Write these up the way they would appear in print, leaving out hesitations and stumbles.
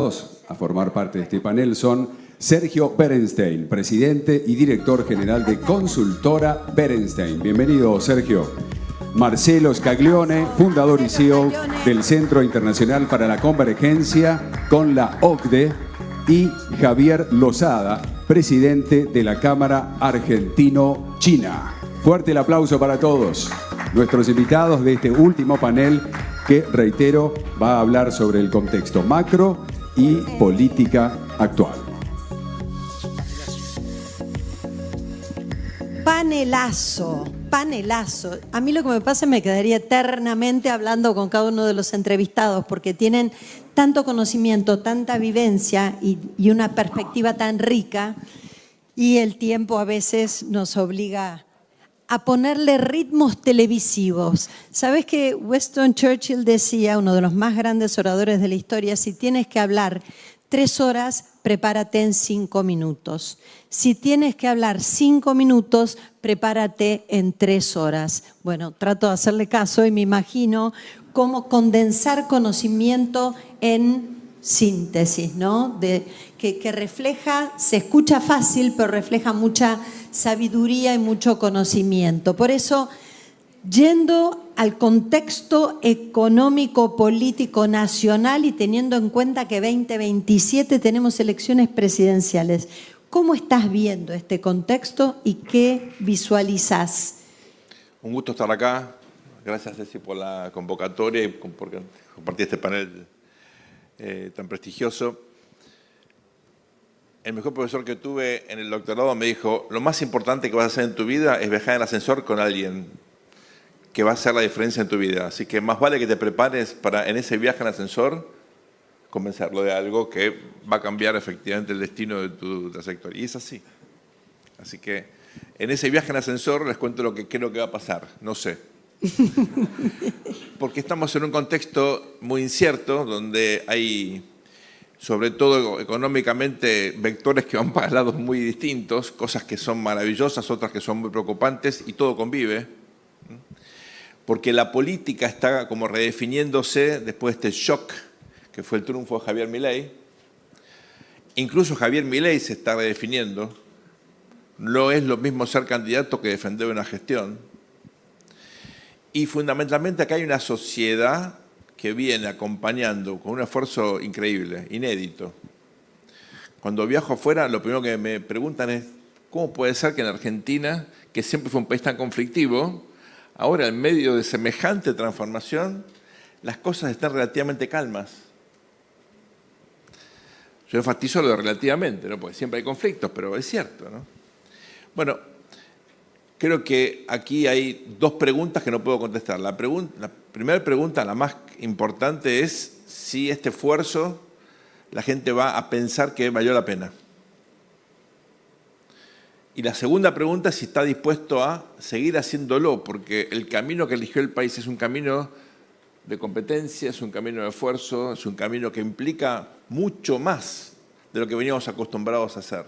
A formar parte de este panel son Sergio Berenstein, presidente y director general de Consultora Berenstein. Bienvenido, Sergio. Marcelo Scaglione, fundador y CEO del Centro Internacional para la Convergencia con la OCDE, y Javier Lozada, presidente de la Cámara Argentino-China. Fuerte el aplauso para todos nuestros invitados de este último panel que, reitero, va a hablar sobre el contexto macro y política actual. Panelazo, panelazo. A mí lo que me pasa es que me quedaría eternamente hablando con cada uno de los entrevistados porque tienen tanto conocimiento, tanta vivencia y una perspectiva tan rica, y el tiempo a veces nos obliga a ponerle ritmos televisivos. ¿Sabes que Winston Churchill decía, uno de los más grandes oradores de la historia, si tienes que hablar 3 horas, prepárate en 5 minutos. Si tienes que hablar 5 minutos, prepárate en 3 horas. Bueno, trato de hacerle caso y me imagino cómo condensar conocimiento en síntesis, ¿no? Que refleja, se escucha fácil, pero refleja mucha sabiduría y mucho conocimiento. Por eso, yendo al contexto económico, político, nacional y teniendo en cuenta que 2027 tenemos elecciones presidenciales, ¿cómo estás viendo este contexto y qué visualizás? Un gusto estar acá. Gracias, Ceci, por la convocatoria y por compartir este panel tan prestigioso. El mejor profesor que tuve en el doctorado me dijo: lo más importante que vas a hacer en tu vida es viajar en ascensor con alguien que va a hacer la diferencia en tu vida. Así que más vale que te prepares para, en ese viaje en ascensor, convencerlo de algo que va a cambiar efectivamente el destino de tu trayectoria. Y es así. Así que en ese viaje en ascensor les cuento lo que creo que va a pasar. No sé. Porque estamos en un contexto muy incierto, donde hay, sobre todo económicamente, vectores que van para lados muy distintos, cosas que son maravillosas, otras que son muy preocupantes, y todo convive. Porque la política está como redefiniéndose después de este shock que fue el triunfo de Javier Milei. Incluso Javier Milei se está redefiniendo. No es lo mismo ser candidato que defender una gestión. Y fundamentalmente acá hay una sociedad que viene acompañando con un esfuerzo increíble, inédito. Cuando viajo afuera, lo primero que me preguntan es: ¿cómo puede ser que en Argentina, que siempre fue un país tan conflictivo, ahora en medio de semejante transformación, las cosas están relativamente calmas? Yo enfatizo lo de relativamente, ¿no? Porque siempre hay conflictos, pero es cierto, ¿no? Bueno, creo que aquí hay 2 preguntas que no puedo contestar. La primera pregunta, la más importante, es si este esfuerzo la gente va a pensar que valió la pena. Y la segunda pregunta es si está dispuesto a seguir haciéndolo, porque el camino que eligió el país es un camino de competencia, es un camino de esfuerzo, es un camino que implica mucho más de lo que veníamos acostumbrados a hacer.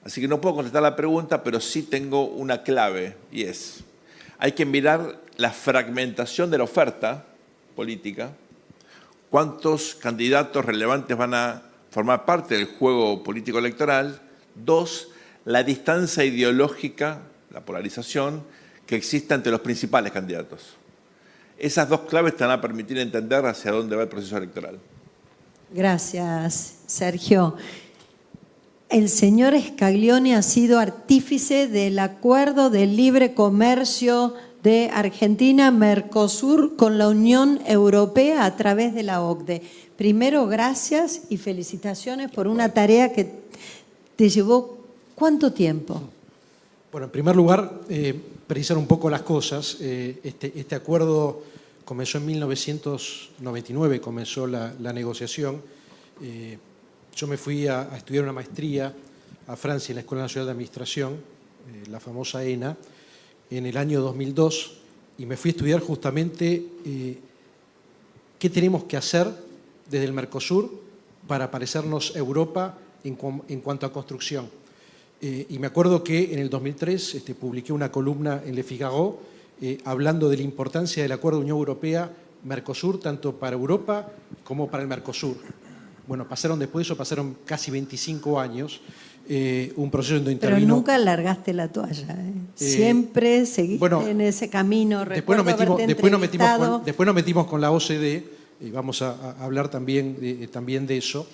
Así que no puedo contestar la pregunta, pero sí tengo una clave, y es: hay que mirar la fragmentación de la oferta política, cuántos candidatos relevantes van a formar parte del juego político electoral. 2, la distancia ideológica, la polarización que existe entre los principales candidatos. Esas 2 claves te van a permitir entender hacia dónde va el proceso electoral. Gracias, Sergio. El señor Scaglione ha sido artífice del acuerdo de libre comercio de Argentina-Mercosur con la Unión Europea a través de la OCDE. Primero, gracias y felicitaciones por una tarea que te llevó ¿cuánto tiempo? Bueno, en primer lugar, precisar un poco las cosas. Este acuerdo comenzó en 1999, comenzó la negociación. Yo me fui a estudiar una maestría a Francia en la Escuela Nacional de Administración, la famosa ENA, en el año 2002, y me fui a estudiar justamente qué tenemos que hacer desde el Mercosur para parecernos a Europa en cuanto a construcción. Y me acuerdo que en el 2003 publiqué una columna en Le Figaro hablando de la importancia del acuerdo Unión Europea-Mercosur, tanto para Europa como para el Mercosur. Bueno, pasaron después de eso, pasaron casi 25 años, un proceso donde Pero intervino... nunca largaste la toalla, ¿eh? Siempre seguiste en ese camino. Después nos metimos con la OCDE, y vamos a hablar también de eso.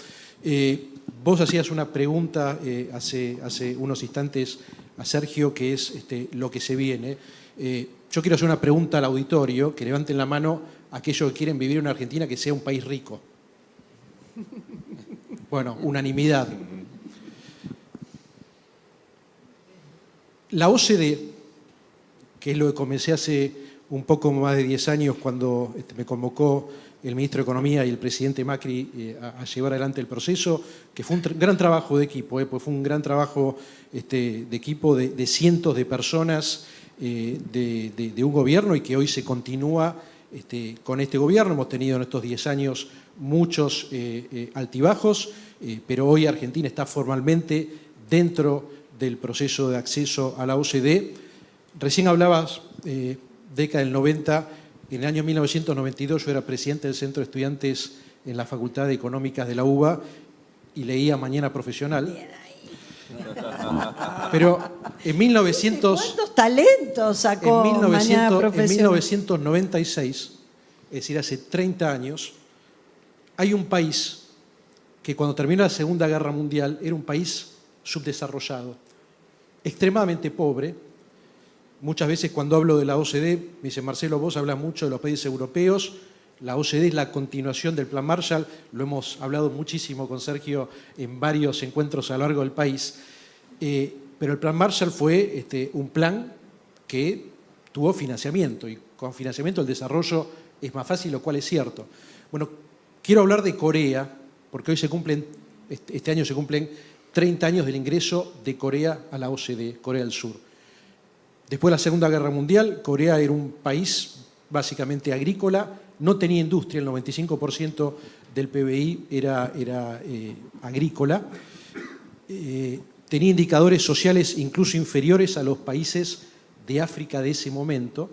Vos hacías una pregunta hace unos instantes a Sergio, que es lo que se viene. Yo quiero hacer una pregunta al auditorio, que levanten la mano aquellos que quieren vivir en una Argentina que sea un país rico. Bueno, unanimidad. La OCDE, que es lo que comencé hace un poco más de 10 años cuando me convocó el ministro de Economía y el presidente Macri a llevar adelante el proceso, que fue un gran trabajo de equipo, pues fue un gran trabajo de equipo de cientos de personas de un gobierno y que hoy se continúa con este gobierno. Hemos tenido en estos 10 años muchos altibajos, pero hoy Argentina está formalmente dentro del proceso de acceso a la OCDE. Recién hablabas, década del 90, en el año 1992 yo era presidente del Centro de Estudiantes en la Facultad de Económicas de la UBA y leía Mañana Profesional. Pero en 1900... ¿Cuántos talentos sacó Mañana Profesional? En 1996, es decir, hace 30 años, hay un país que cuando terminó la Segunda Guerra Mundial era un país subdesarrollado, extremadamente pobre. Muchas veces cuando hablo de la OCDE, me dice Marcelo, vos hablas mucho de los países europeos, la OCDE es la continuación del Plan Marshall, lo hemos hablado muchísimo con Sergio en varios encuentros a lo largo del país, pero el Plan Marshall fue un plan que tuvo financiamiento y con financiamiento el desarrollo es más fácil, lo cual es cierto. Bueno, quiero hablar de Corea, porque hoy este año se cumplen 30 años del ingreso de Corea a la OCDE, Corea del Sur. Después de la Segunda Guerra Mundial, Corea era un país básicamente agrícola, no tenía industria, el 95% del PBI era agrícola, tenía indicadores sociales incluso inferiores a los países de África de ese momento,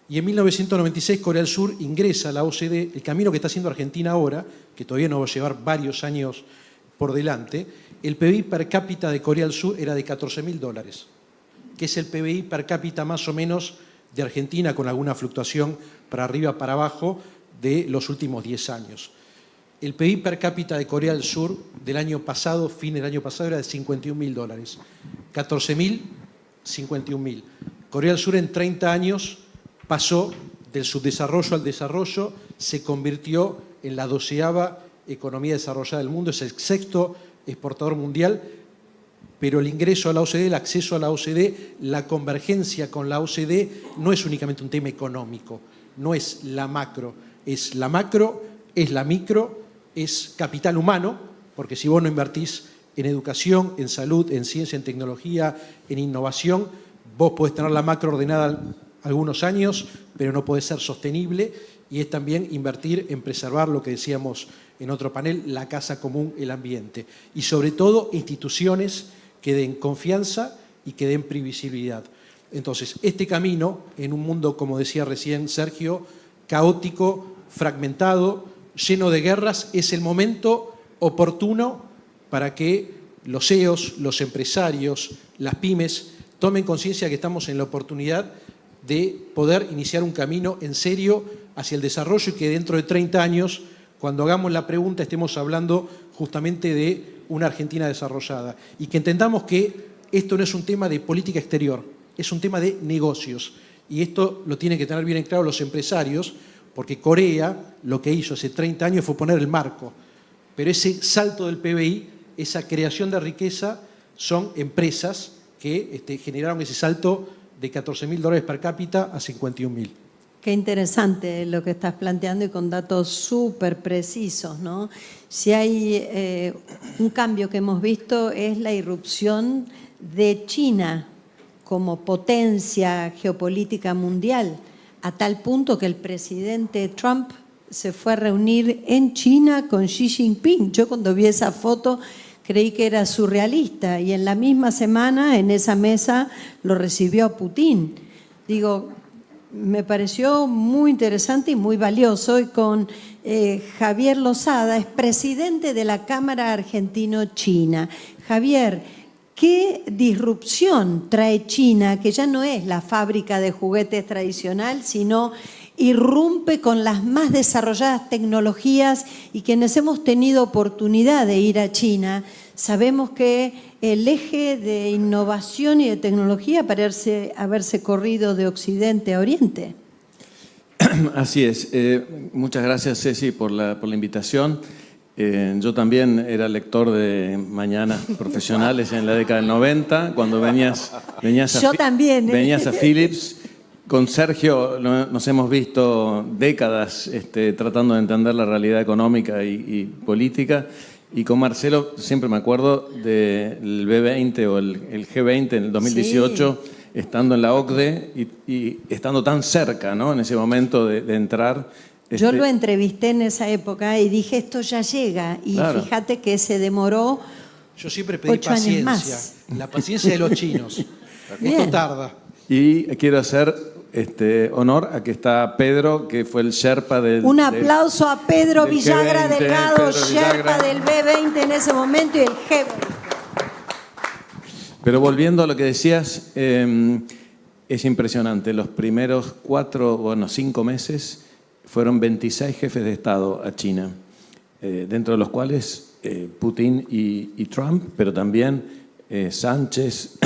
y en 1996 Corea del Sur ingresa a la OCDE, el camino que está haciendo Argentina ahora, que todavía nos va a llevar varios años por delante. El PBI per cápita de Corea del Sur era de $14.000, que es el PBI per cápita más o menos de Argentina, con alguna fluctuación para arriba, para abajo, de los últimos 10 años. El PBI per cápita de Corea del Sur del año pasado, fin del año pasado, era de $51.000. 14.000, 51.000. Corea del Sur en 30 años pasó del subdesarrollo al desarrollo, se convirtió en la 12ª economía desarrollada del mundo, es el 6º exportador mundial, pero el ingreso a la OCDE, el acceso a la OCDE, la convergencia con la OCDE no es únicamente un tema económico, no es la macro, es la macro, es la micro, es capital humano, porque si vos no invertís en educación, en salud, en ciencia, en tecnología, en innovación, vos podés tener la macro ordenada algunos años, pero no podés ser sostenible, y es también invertir en preservar lo que decíamos en otro panel, la casa común, el ambiente, y sobre todo instituciones que den confianza y que den previsibilidad. Entonces, este camino, en un mundo, como decía recién Sergio, caótico, fragmentado, lleno de guerras, es el momento oportuno para que los CEOs, los empresarios, las pymes, tomen conciencia que estamos en la oportunidad de poder iniciar un camino en serio hacia el desarrollo y que dentro de 30 años, cuando hagamos la pregunta, estemos hablando justamente de una Argentina desarrollada y que entendamos que esto no es un tema de política exterior, es un tema de negocios. Y esto lo tienen que tener bien en claro los empresarios, porque Corea lo que hizo hace 30 años fue poner el marco. Pero ese salto del PBI, esa creación de riqueza, son empresas que generaron ese salto de $14.000 per cápita a 51.000. Qué interesante lo que estás planteando y con datos súper precisos, ¿no? Si hay un cambio que hemos visto es la irrupción de China como potencia geopolítica mundial, a tal punto que el presidente Trump se fue a reunir en China con Xi Jinping. Yo cuando vi esa foto creí que era surrealista y en la misma semana en esa mesa lo recibió Putin. Digo, me pareció muy interesante y muy valioso y con Javier Lozada, es presidente de la Cámara Argentino-China. Javier, ¿qué disrupción trae China, que ya no es la fábrica de juguetes tradicional, sino irrumpe con las más desarrolladas tecnologías? Y quienes hemos tenido oportunidad de ir a China, sabemos que el eje de innovación y de tecnología parece haberse corrido de Occidente a Oriente. Así es. Muchas gracias, Ceci, por la invitación. Yo también era lector de Mañanas Profesionales en la década del 90, cuando venías Yo también, venías a Philips. Con Sergio nos hemos visto décadas tratando de entender la realidad económica y política. Y con Marcelo siempre me acuerdo del B20 o el G20 en el 2018, sí, estando en la OCDE y estando tan cerca, ¿no?, en ese momento de entrar. Yo lo entrevisté en esa época y dije, esto ya llega. Y claro, fíjate que se demoró. Yo siempre pedí paciencia, la paciencia de los chinos. Esto tarda. Y quiero hacer honor a que está Pedro, que fue el Sherpa del... Un aplauso a Pedro Villagra G20, Delgado, Pedro Sherpa Villagra del B20 en ese momento y el G20. Pero volviendo a lo que decías, es impresionante. Los primeros 5 meses fueron 26 jefes de Estado a China, dentro de los cuales Putin y Trump, pero también Sánchez,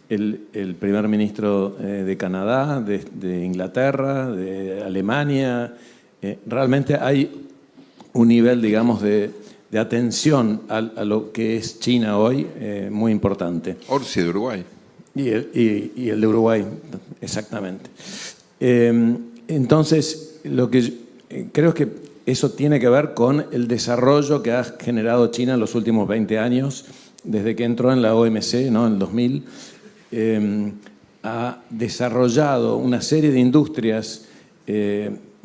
el primer ministro de Canadá, de Inglaterra, de Alemania. Realmente hay un nivel, digamos, de atención a lo que es China hoy muy importante. Orsi de Uruguay. Y el de Uruguay, exactamente. Entonces, lo que creo que eso tiene que ver con el desarrollo que ha generado China en los últimos 20 años, desde que entró en la OMC, ¿no?, en el 2000. Ha desarrollado una serie de industrias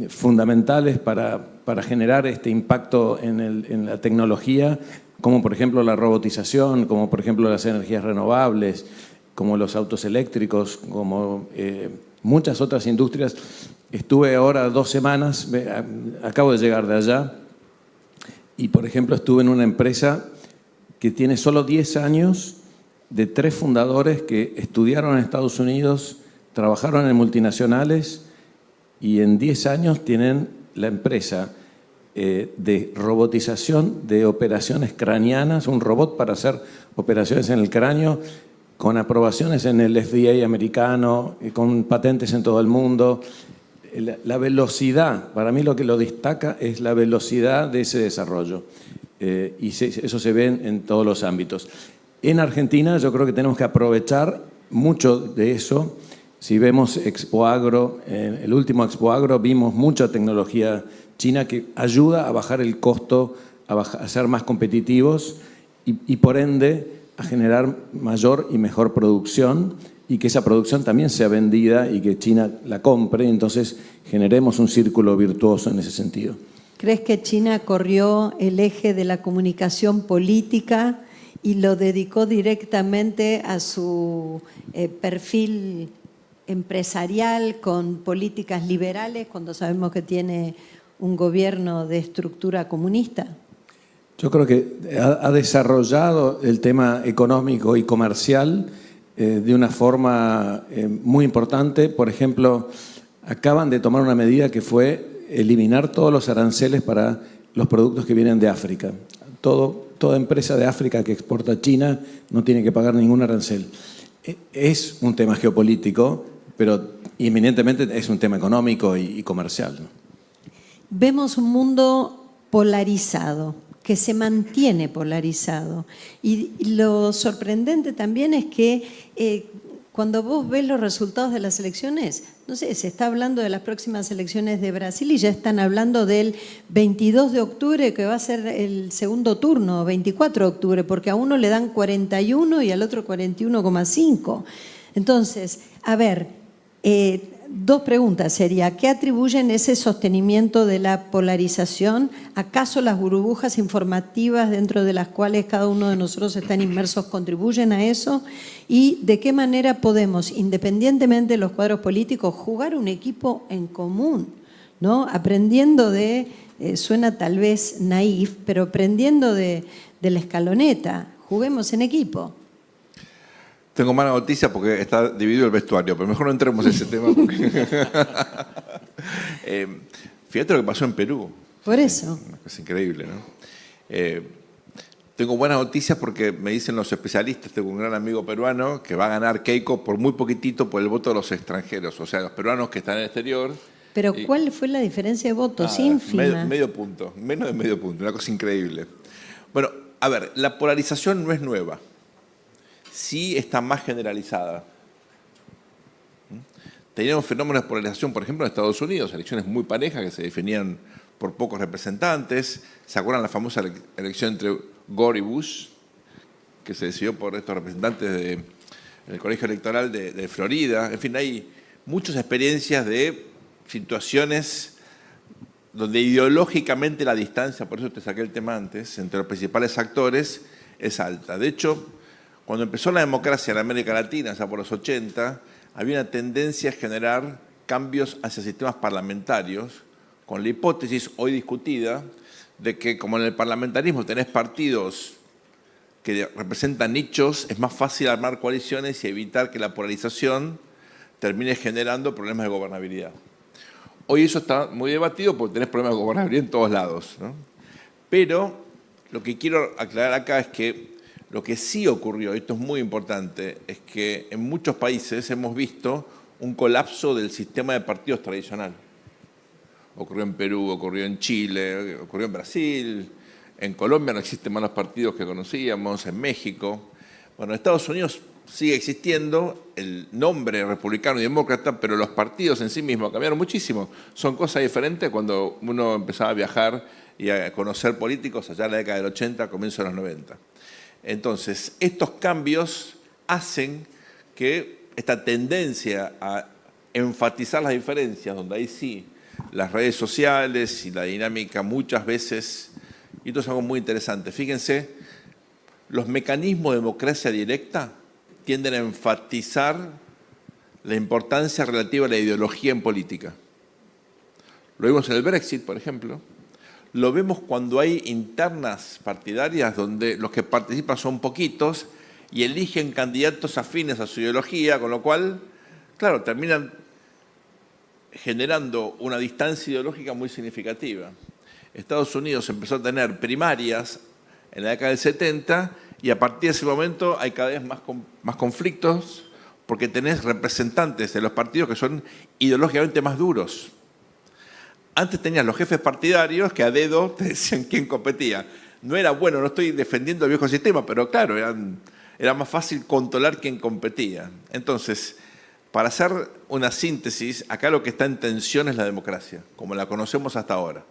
fundamentales para generar este impacto en la tecnología, como por ejemplo la robotización, como por ejemplo las energías renovables, como los autos eléctricos, como muchas otras industrias. Estuve ahora 2 semanas, acabo de llegar de allá, y por ejemplo estuve en una empresa que tiene solo 10 años, de 3 fundadores que estudiaron en Estados Unidos, trabajaron en multinacionales y en 10 años tienen la empresa de robotización de operaciones craneanas, un robot para hacer operaciones en el cráneo, con aprobaciones en el FDA americano, con patentes en todo el mundo. La velocidad, para mí lo que lo destaca es la velocidad de ese desarrollo. Y eso se ve en todos los ámbitos. En Argentina yo creo que tenemos que aprovechar mucho de eso. Si vemos Expo Agro, en el último Expo Agro vimos mucha tecnología china que ayuda a bajar el costo, a ser más competitivos y por ende a generar mayor y mejor producción, y que esa producción también sea vendida y que China la compre, entonces generemos un círculo virtuoso en ese sentido. ¿Crees que China corrió el eje de la comunicación política y lo dedicó directamente a su perfil empresarial con políticas liberales cuando sabemos que tiene un gobierno de estructura comunista? Yo creo que ha desarrollado el tema económico y comercial de una forma muy importante. Por ejemplo, acaban de tomar una medida que fue eliminar todos los aranceles para los productos que vienen de África. Toda empresa de África que exporta a China no tiene que pagar ningún arancel. Es un tema geopolítico, pero eminentemente es un tema económico y comercial, ¿no? Vemos un mundo polarizado, que se mantiene polarizado. Y lo sorprendente también es que cuando vos ves los resultados de las elecciones, no sé, se está hablando de las próximas elecciones de Brasil y ya están hablando del 22 de octubre, que va a ser el segundo turno, 24 de octubre, porque a uno le dan 41 y al otro 41,5. Entonces, a ver, 2 preguntas sería, ¿qué atribuyen ese sostenimiento de la polarización? ¿Acaso las burbujas informativas dentro de las cuales cada uno de nosotros están inmersos contribuyen a eso? ¿Y de qué manera podemos, independientemente de los cuadros políticos, jugar un equipo en común, ¿no? Aprendiendo de suena tal vez naif, pero prendiendo de la escaloneta. Juguemos en equipo. Tengo mala noticia porque está dividido el vestuario, pero mejor no entremos en ese tema. Porque fíjate lo que pasó en Perú. Por eso. Es increíble, ¿no? Tengo buenas noticias porque me dicen los especialistas, tengo un gran amigo peruano que va a ganar Keiko por muy poquitito por el voto de los extranjeros, o sea, los peruanos que están en el exterior. Pero ¿cuál fue la diferencia de votos? Nada, Ínfima. medio punto, menos de medio punto, una cosa increíble. Bueno, a ver, la polarización no es nueva, sí está más generalizada. Teníamos fenómenos de polarización, por ejemplo, en Estados Unidos, elecciones muy parejas que se definían por pocos representantes. ¿Se acuerdan la famosa elección entre Gore y Bush, que se decidió por estos representantes del colegio electoral de Florida? En fin, hay muchas experiencias de situaciones donde ideológicamente la distancia, por eso te saqué el tema antes, entre los principales actores es alta. De hecho, cuando empezó la democracia en América Latina, ya por los 80, había una tendencia a generar cambios hacia sistemas parlamentarios, con la hipótesis hoy discutida de que como en el parlamentarismo tenés partidos que representan nichos, es más fácil armar coaliciones y evitar que la polarización termine generando problemas de gobernabilidad. Hoy eso está muy debatido porque tenés problemas de gobernabilidad en todos lados, ¿no? Pero lo que quiero aclarar acá es que lo que sí ocurrió, y esto es muy importante, es que en muchos países hemos visto un colapso del sistema de partidos tradicional. Ocurrió en Perú, ocurrió en Chile, ocurrió en Brasil, en Colombia no existen más los partidos que conocíamos, en México. Bueno, en Estados Unidos sigue existiendo el nombre republicano y demócrata, pero los partidos en sí mismos cambiaron muchísimo. Son cosas diferentes cuando uno empezaba a viajar y a conocer políticos allá en la década del 80, comienzo de los 90. Entonces, estos cambios hacen que esta tendencia a enfatizar las diferencias, donde ahí sí las redes sociales y la dinámica muchas veces, y esto es algo muy interesante, fíjense, los mecanismos de democracia directa tienden a enfatizar la importancia relativa a la ideología en política. Lo vimos en el Brexit, por ejemplo. Lo vemos cuando hay internas partidarias donde los que participan son poquitos y eligen candidatos afines a su ideología, con lo cual, claro, terminan generando una distancia ideológica muy significativa. Estados Unidos empezó a tener primarias en la década del 70 y a partir de ese momento hay cada vez más conflictos porque tenés representantes de los partidos que son ideológicamente más duros. Antes tenías los jefes partidarios que a dedo te decían quién competía. No era bueno, no estoy defendiendo el viejo sistema, pero claro, era más fácil controlar quién competía. Entonces, para hacer una síntesis, acá lo que está en tensión es la democracia, como la conocemos hasta ahora.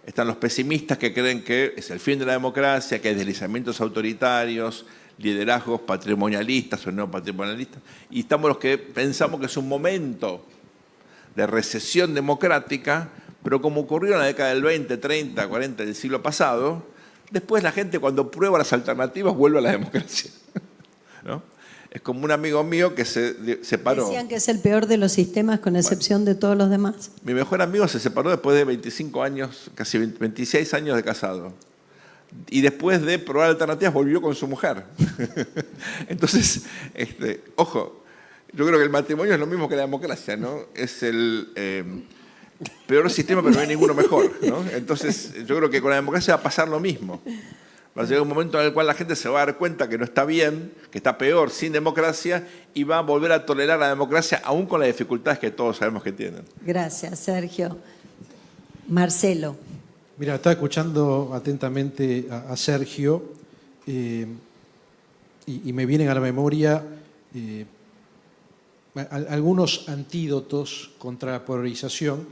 Están los pesimistas que creen que es el fin de la democracia, que hay deslizamientos autoritarios, liderazgos patrimonialistas o no patrimonialistas, y estamos los que pensamos que es un momento de recesión democrática, pero como ocurrió en la década del 20, 30, 40 del siglo pasado, después la gente cuando prueba las alternativas vuelve a la democracia, ¿no? Es como un amigo mío que se separó. Decían que es el peor de los sistemas con excepción de todos los demás. Mi mejor amigo se separó después de 25 años, casi 26 años de casado. Y después de probar alternativas volvió con su mujer. Entonces, ojo, yo creo que el matrimonio es lo mismo que la democracia, ¿no? Es el peor sistema, pero no hay ninguno mejor, ¿no? Entonces, yo creo que con la democracia va a pasar lo mismo. Va a llegar un momento en el cual la gente se va a dar cuenta que no está bien, que está peor sin democracia y va a volver a tolerar la democracia aún con las dificultades que todos sabemos que tienen. Gracias, Sergio. Marcelo. Mira, estaba escuchando atentamente a Sergio y me vienen a la memoria algunos antídotos contra la polarización.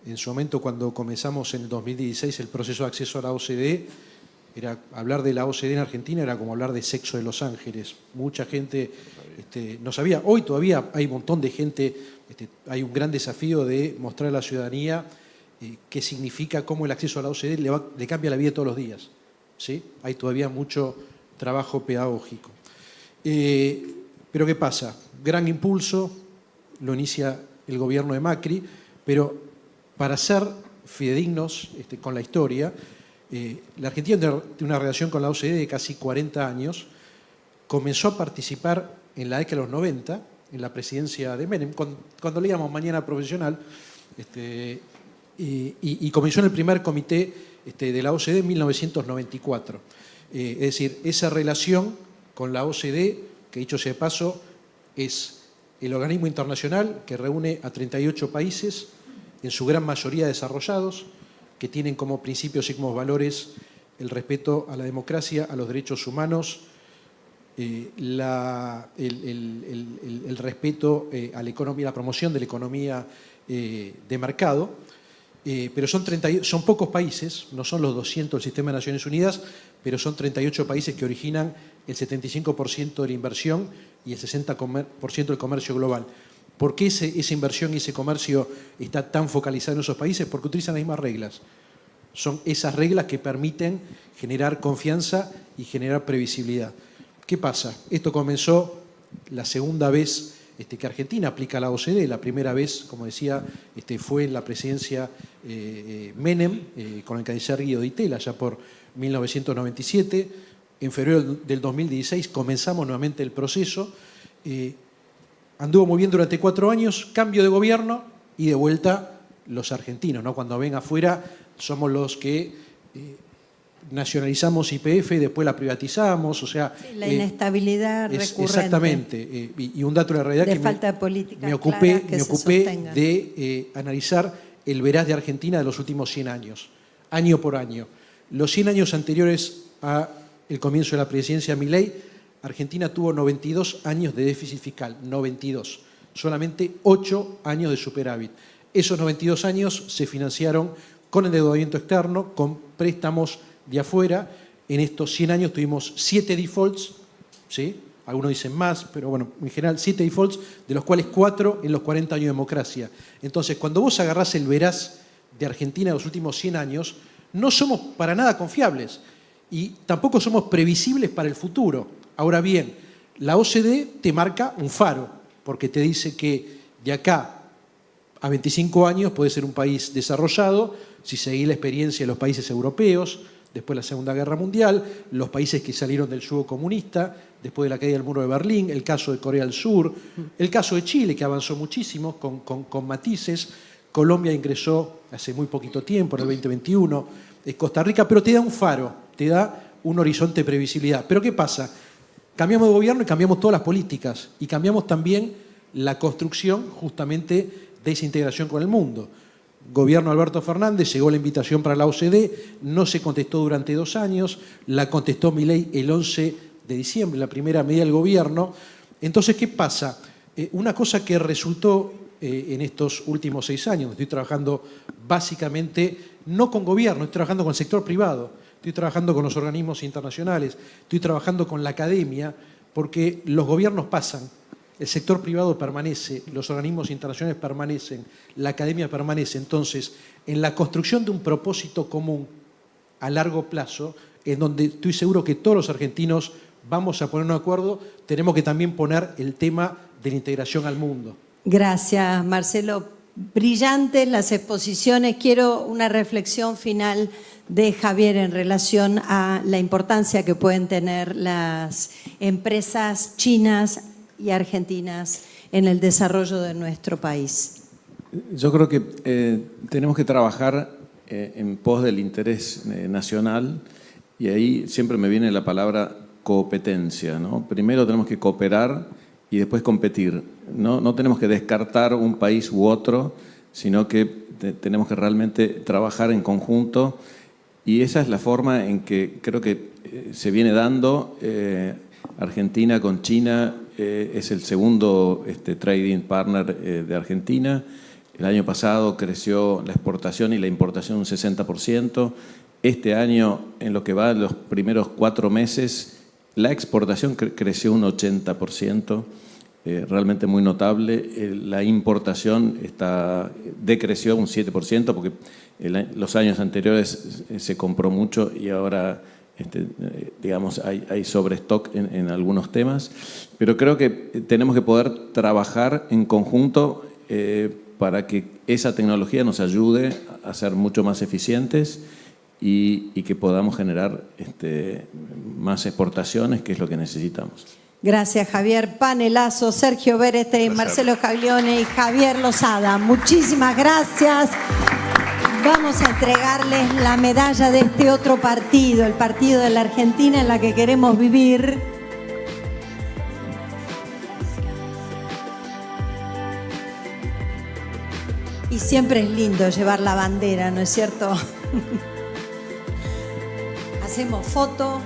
En su momento, cuando comenzamos en el 2016 el proceso de acceso a la OCDE, hablar de la OCDE en Argentina era como hablar de sexo de Los Ángeles. Mucha gente no sabía. Hoy todavía hay un montón de gente, hay un gran desafío de mostrar a la ciudadanía qué significa, cómo el acceso a la OCDE le cambia la vida todos los días. ¿Sí? Hay todavía mucho trabajo pedagógico. Pero ¿qué pasa? Gran impulso, lo inicia el gobierno de Macri, pero para hacer fidedignos con la historia. La Argentina tiene una relación con la OCDE de casi 40 años. Comenzó a participar en la década de los 90, en la presidencia de Menem, cuando leíamos Mañana Profesional, y comenzó en el primer comité de la OCDE en 1994. Es decir, esa relación con la OCDE, que dicho sea de paso, es el organismo internacional que reúne a 38 países, en su gran mayoría desarrollados, que tienen como principios y como valores el respeto a la democracia, a los derechos humanos, el respeto a la economía, la promoción de la economía de mercado. Pero son pocos países, no son los 200 del Sistema de Naciones Unidas, pero son 38 países que originan el 75% de la inversión y el 60% del comercio global. ¿Por qué esa inversión y ese comercio está tan focalizado en esos países? Porque utilizan las mismas reglas. Son esas reglas que permiten generar confianza y generar previsibilidad. ¿Qué pasa? Esto comenzó la segunda vez que Argentina aplica la OCDE. La primera vez, como decía, fue en la presidencia Menem, con el canciller Guido Di Tella, ya por 1997. En febrero del 2016 comenzamos nuevamente el proceso. Anduvo muy bien durante 4 años, cambio de gobierno y de vuelta los argentinos, ¿no? Cuando ven afuera somos los que nacionalizamos YPF y después la privatizamos, o sea... Sí, la inestabilidad recurrente. Exactamente, y un dato de la realidad de que falta de política me ocupé sostenga. de analizar el veraz de Argentina de los últimos 100 años, año por año. Los 100 años anteriores al comienzo de la presidencia de Milei, Argentina tuvo 92 años de déficit fiscal, 92, solamente 8 años de superávit. Esos 92 años se financiaron con endeudamiento externo, con préstamos de afuera. En estos 100 años tuvimos 7 defaults, ¿sí? Algunos dicen más, pero bueno, en general 7 defaults, de los cuales 4 en los 40 años de democracia. Entonces, cuando vos agarrás el veraz de Argentina de los últimos 100 años, no somos para nada confiables y tampoco somos previsibles para el futuro. Ahora bien, la OCDE te marca un faro, porque te dice que de acá a 25 años puede ser un país desarrollado, si seguís la experiencia de los países europeos, después de la Segunda Guerra Mundial, los países que salieron del yugo comunista, después de la caída del muro de Berlín, el caso de Corea del Sur, el caso de Chile, que avanzó muchísimo, con matices. Colombia ingresó hace muy poquito tiempo, en el 2021, Costa Rica, pero te da un faro, te da un horizonte de previsibilidad. Pero ¿qué pasa? Cambiamos de gobierno y cambiamos todas las políticas, y cambiamos también la construcción justamente de esa integración con el mundo. Gobierno Alberto Fernández, llegó la invitación para la OCDE, no se contestó durante 2 años, la contestó Milei el 11 de diciembre, la primera medida del gobierno. Entonces, ¿qué pasa? Una cosa que resultó en estos últimos 6 años, estoy trabajando básicamente no con gobierno, estoy trabajando con el sector privado, estoy trabajando con los organismos internacionales, estoy trabajando con la academia, porque los gobiernos pasan, el sector privado permanece, los organismos internacionales permanecen, la academia permanece. Entonces, en la construcción de un propósito común a largo plazo, en donde estoy seguro que todos los argentinos vamos a poner un acuerdo, tenemos que también poner el tema de la integración al mundo. Gracias, Marcelo. Brillantes las exposiciones. Quiero una reflexión final de Javier en relación a la importancia que pueden tener las empresas chinas y argentinas en el desarrollo de nuestro país. Yo creo que tenemos que trabajar en pos del interés nacional, y ahí siempre me viene la palabra competencia, ¿no? Primero tenemos que cooperar y después competir. No tenemos que descartar un país u otro, sino que tenemos que realmente trabajar en conjunto, y esa es la forma en que creo que se viene dando. Argentina con China es el segundo trading partner de Argentina. El año pasado creció la exportación y la importación un 60%. Este año, en lo que va en los primeros 4 meses, la exportación creció un 80%, realmente muy notable. La importación decreció un 7%, porque los años anteriores se compró mucho y ahora digamos, hay sobrestock en algunos temas, pero creo que tenemos que poder trabajar en conjunto para que esa tecnología nos ayude a ser mucho más eficientes y que podamos generar más exportaciones, que es lo que necesitamos. Gracias, Javier. Panelazo, Sergio Berenstein, Marcelo Scaglione y Javier Lozada. Muchísimas gracias. Vamos a entregarles la medalla de este otro partido, el partido de la Argentina en la que queremos vivir. Y siempre es lindo llevar la bandera, ¿no es cierto? Hacemos foto.